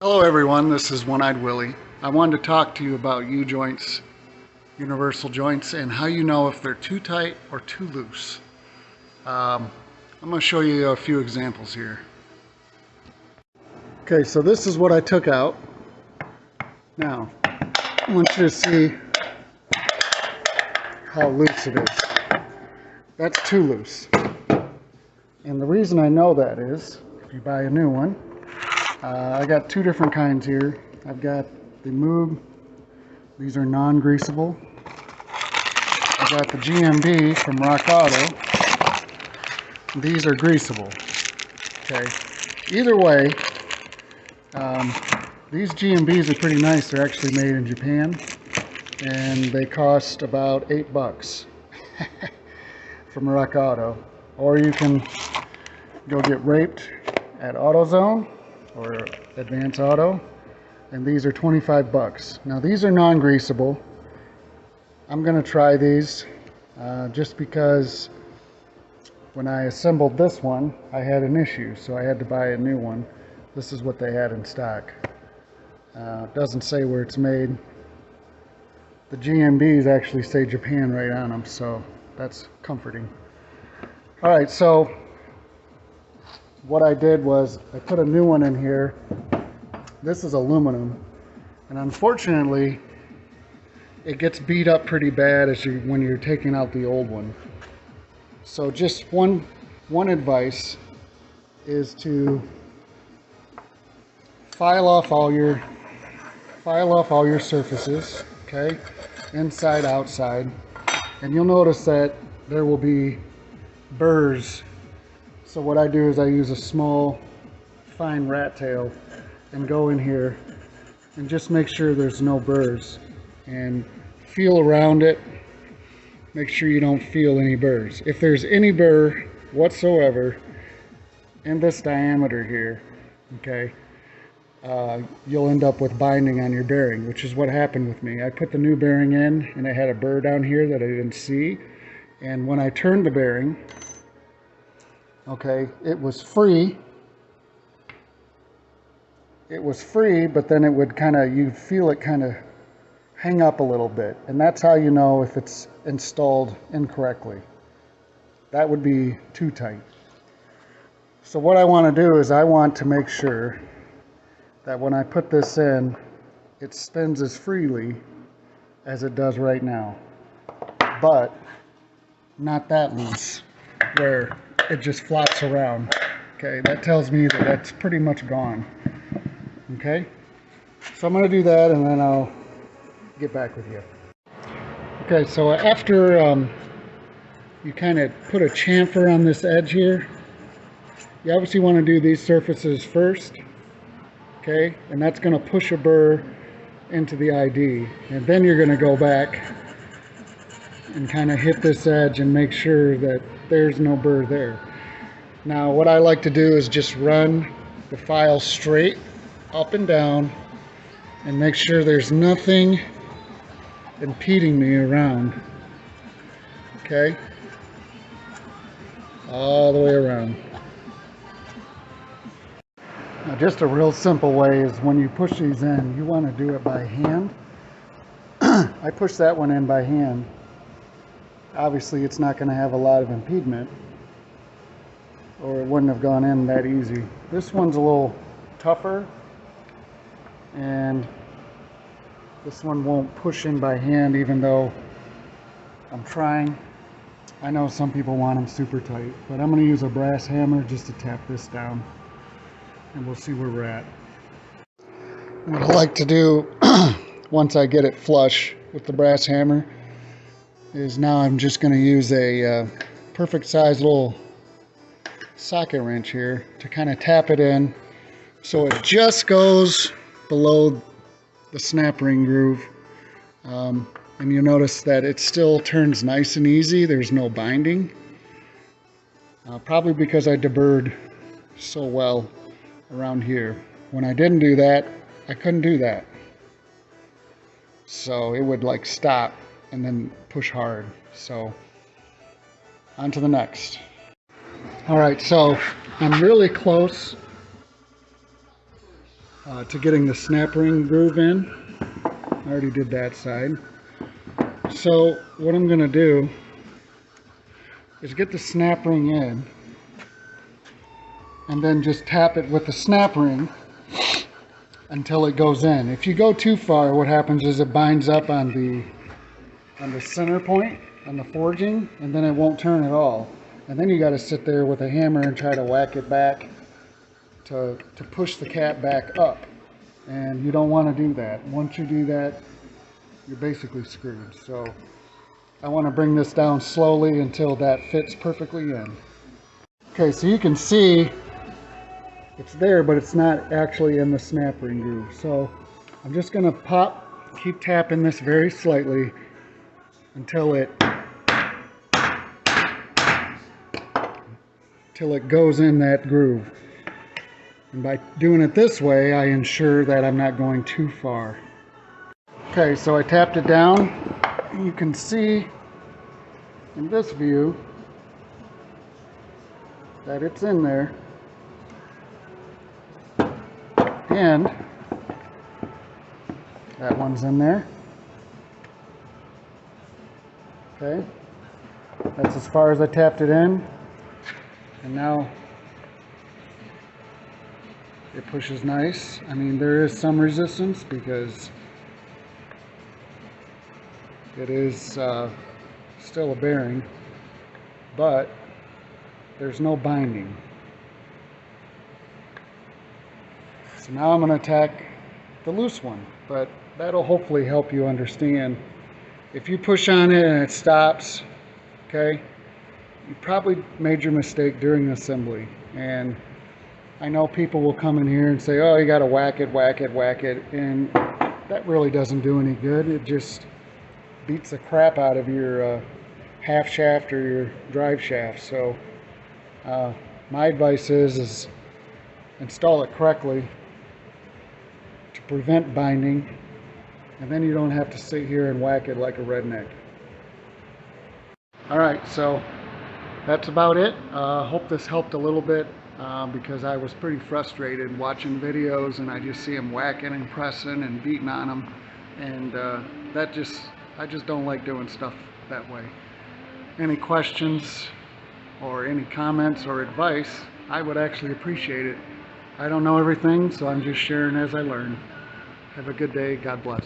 Hello everyone, this is One-Eyed Willie. I wanted to talk to you about U-joints, universal joints, and how you know if they're too tight or too loose. I'm going to show you a few examples here. Okay, so this is what I took out. Now, I want you to see how loose it is. That's too loose. And the reason I know that is, if you buy a new one, I got two different kinds here. I've got the Moog. These are non-greasable. I've got the GMB from Rock Auto. These are greasable. Okay. Either way, these GMBs are pretty nice. They're actually made in Japan, and they cost about $8 from Rock Auto. Or you can go get raped at AutoZone or Advance Auto, and these are $25. Now these are non-greasable. I'm gonna try these just because when I assembled this one I had an issue, so I had to buy a new one. This is what they had in stock. It doesn't say where it's made. The GMBs actually say Japan right on them, so that's comforting. Alright, so what I did was I put a new one in here. This is aluminum, and unfortunately it gets beat up pretty bad when you're taking out the old one. So just one advice is to file off all your surfaces, okay, inside, outside, and you'll notice that there will be burrs. So what I do is I use a small fine rat tail and go in here and just make sure there's no burrs and feel around it. Make sure you don't feel any burrs. If there's any burr whatsoever in this diameter here, okay, you'll end up with binding on your bearing, which is what happened with me. I put the new bearing in and it had a burr down here that I didn't see, and when I turned the bearing, okay, it was free, but then it would you'd feel it kind of hang up a little bit, and that's how you know if it's installed incorrectly. That would be too tight. So what I want to do is I want to make sure that when I put this in, it spins as freely as it does right now, but not that loose where it just flops around. Okay, that tells me that that's pretty much gone. Okay, so I'm going to do that and then I'll get back with you. Okay, so after you kind of put a chamfer on this edge here, you obviously want to do these surfaces first, okay, and that's going to push a burr into the ID, and then you're going to go back and kind of hit this edge and make sure that there's no burr there. Now what I like to do is just run the file straight up and down and make sure there's nothing impeding me around, okay, all the way around. Now just a real simple way is when you push these in, you want to do it by hand. I push that one in by hand. Obviously it's not going to have a lot of impediment, or it wouldn't have gone in that easy. This one's a little tougher, and this one won't push in by hand even though I'm trying. I know some people want them super tight, but I'm going to use a brass hammer just to tap this down, and we'll see where we're at. What I like to do once I get it flush with the brass hammer is now I'm just going to use a perfect size little socket wrench here to kind of tap it in so it just goes below the snap ring groove, and you'll notice that it still turns nice and easy. There's no binding, probably because I deburred so well around here. When I didn't do that, I couldn't do that, so it would like stop and then push hard. So on to the next. All right, so I'm really close to getting the snap ring groove in. I already did that side. So what I'm going to do is get the snap ring in and then just tap it with the snap ring until it goes in. If you go too far, what happens is it binds up on the center point on the forging, and then it won't turn at all. And then you got to sit there with a hammer and try to whack it back to push the cap back up. And you don't want to do that. Once you do that, you're basically screwed. So I want to bring this down slowly until that fits perfectly in. Okay, so you can see it's there, but it's not actually in the snap ring groove. So I'm just going to keep tapping this very slightly until it goes in that groove. And by doing it this way, I ensure that I'm not going too far. Okay, so I tapped it down. You can see in this view that it's in there. And that one's in there. Okay, that's as far as I tapped it in. And now it pushes nice. I mean, there is some resistance because it is still a bearing, but there's no binding. So now I'm going to attack the loose one, but that'll hopefully help you understand. If you push on it and it stops, okay, you probably made your mistake during assembly. And I know people will come in here and say, oh, you got to whack it, whack it, whack it, and that really doesn't do any good. It just beats the crap out of your half shaft or your drive shaft. So my advice is install it correctly to prevent binding, and then you don't have to sit here and whack it like a redneck. Alright, so that's about it. Hope this helped a little bit because I was pretty frustrated watching videos and I just see them whacking and pressing and beating on them, and I just don't like doing stuff that way. Any questions or any comments or advice, I would actually appreciate it. I don't know everything, so I'm just sharing as I learn. Have a good day. God bless.